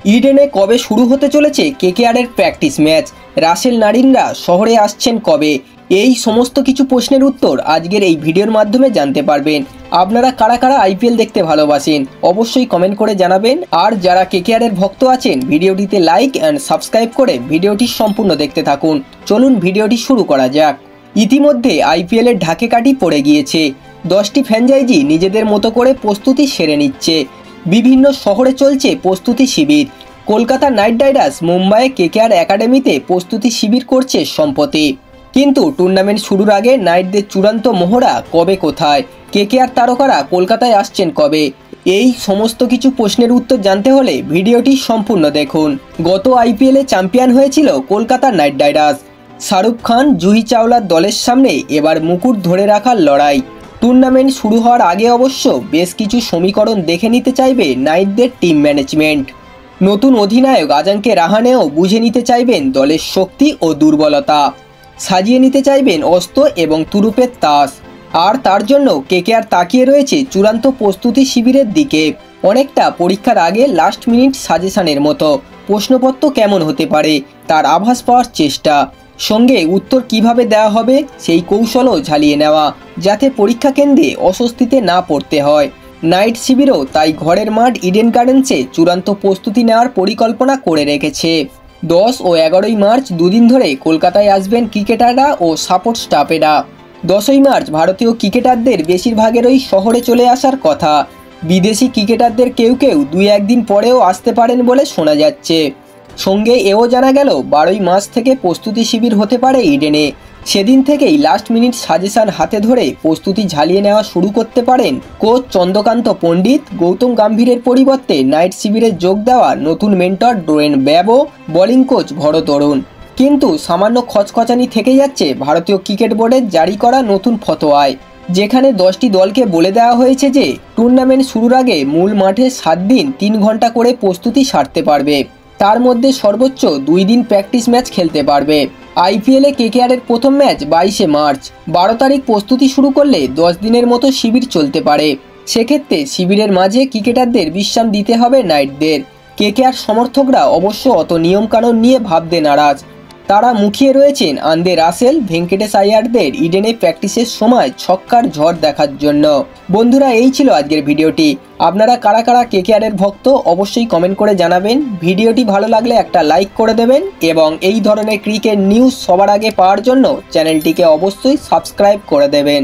ইডেনে কবে শুরু হতে চলেছে কেকেআরের প্র্যাকটিস ম্যাচ? রাসেল নারিনরা শহরে আসছেন কবে? এই সমস্ত কিছু প্রশ্নের উত্তর আজকের এই ভিডিওর মাধ্যমে জানতে পারবেন। আপনারা কারা কারা আইপিএল দেখতে ভালোবাসেন অবশ্যই কমেন্ট করে জানাবেন। আর যারা কেকেআরের ভক্ত আছেন ভিডিওটিতে লাইক অ্যান্ড সাবস্ক্রাইব করে ভিডিওটি সম্পূর্ণ দেখতে থাকুন। চলুন ভিডিওটি শুরু করা যাক। ইতিমধ্যে আইপিএলের ঢাকে কাঠি পড়ে গিয়েছে। 10টি ফ্র্যাঞ্চাইজি নিজেদের মতো করে প্রস্তুতি সেরে নিচ্ছে। বিভিন্ন শহরে চলছে প্রস্তুতি শিবির। কলকাতা নাইট রাইডার্স মুম্বাইয়ে কেকেআর একাডেমিতে প্রস্তুতি শিবির করছে সম্প্রতি। কিন্তু টুর্নামেন্ট শুরুর আগে নাইটদের চূড়ান্ত মহড়া কবে, কোথায়? কেকেআর তারকারা কলকাতায় আসছেন কবে? এই সমস্ত কিছু প্রশ্নের উত্তর জানতে হলে ভিডিওটি সম্পূর্ণ দেখুন। গত আইপিএলে চ্যাম্পিয়ন হয়েছিল কলকাতা নাইট রাইডার্স। শাহরুখ খান, জুহি চাওলার দলের সামনে এবার মুকুট ধরে রাখার লড়াই। টুর্নামেন্ট শুরু হওয়ার আগে অবশ্য বেশ কিছু সমীকরণ দেখে নিতে চাইবে নাইটদের টিম ম্যানেজমেন্ট। নতুন অধিনায়ক আজাঙ্কে রাহানেও বুঝে নিতে চাইবেন দলের শক্তি ও দুর্বলতা। সাজিয়ে নিতে চাইবেন অস্ত্র এবং তুরুপের তাস। আর তার জন্য কেকেআর তাকিয়ে রয়েছে চূড়ান্ত প্রস্তুতি শিবিরের দিকে। অনেকটা পরীক্ষার আগে লাস্ট মিনিট সাজেশনের মতো। প্রশ্নপত্র কেমন হতে পারে তার আভাস পাওয়ার চেষ্টা, সঙ্গে উত্তর কিভাবে দেওয়া হবে সেই কৌশলও ঝালিয়ে নেওয়া, যাতে পরীক্ষা কেন্দ্রে অস্বস্তিতে না পড়তে হয়। নাইট শিবিরও তাই ঘরের মাঠ ইডেন গার্ডেন্সে চূড়ান্ত প্রস্তুতি নেওয়ার পরিকল্পনা করে রেখেছে। 10 ও 11ই মার্চ দুদিন ধরে কলকাতায় আসবেন ক্রিকেটাররা ও সাপোর্ট স্টাফেরা। 10ই মার্চ ভারতীয় ক্রিকেটারদের বেশিরভাগেরই শহরে চলে আসার কথা। বিদেশি ক্রিকেটারদের কেউ কেউ 2-1 দিন পরেও আসতে পারেন বলে শোনা যাচ্ছে। সঙ্গে এও জানা গেল 12ই মার্চ থেকে প্রস্তুতি শিবির হতে পারে ইডেনে। সেদিন থেকেই লাস্ট মিনিট সাজেশন হাতে ধরে প্রস্তুতি ঝালিয়ে নেওয়া শুরু করতে পারেন কোচ চন্দ্রকান্ত পণ্ডিত। গৌতম গম্ভীরের পরিবর্তে নাইট শিবিরে যোগ দেওয়া নতুন mentor Dwayne Bravo, bowling coach Bharat Arun. কিন্তু সামান্য খচখচানি থেকে যাচ্ছে ভারতীয় ক্রিকেট বোর্ডের জারি করা নতুন ফতোয়ায়, যেখানে 10টি দলকে বলে দেওয়া হয়েছে যে টুর্নামেন্ট শুরুর আগে মূল মাঠে 7 দিন 3 ঘন্টা করে প্রস্তুতি সারতে পারবে। তার মধ্যে সর্বোচ্চ 2 দিন প্র্যাকটিস ম্যাচ খেলতে পারবে। আইপিএলে কেকেআরের প্রথম ম্যাচ 22শে মার্চ। 12 তারিখ প্রস্তুতি শুরু করলে 10 দিনের মতো শিবির চলতে পারে। সেক্ষেত্রে শিবিরের মাঝে ক্রিকেটারদের বিশ্রাম দিতে হবে নাইটদের। কেকেআর সমর্থকরা অবশ্য অত নিয়মকানুন নিয়ে ভাবতে নারাজ। তারা মুখিয়ে রয়েছেন আন্দ্রে রাসেল, ভেঙ্কটেশ আইয়ারদের ইডেনে প্র্যাকটিসের সময় ছক্কার ঝড় দেখার জন্য। বন্ধুরা, এই ছিল আজকের ভিডিওটি। আপনারা কারা কারা কেকেআরের ভক্ত অবশ্যই কমেন্ট করে জানাবেন। ভিডিওটি ভালো লাগলে একটা লাইক করে দেবেন এবং এই ধরনের ক্রিকেট নিউজ সবার আগে পাওয়ার জন্য চ্যানেলটিকে অবশ্যই সাবস্ক্রাইব করে দেবেন।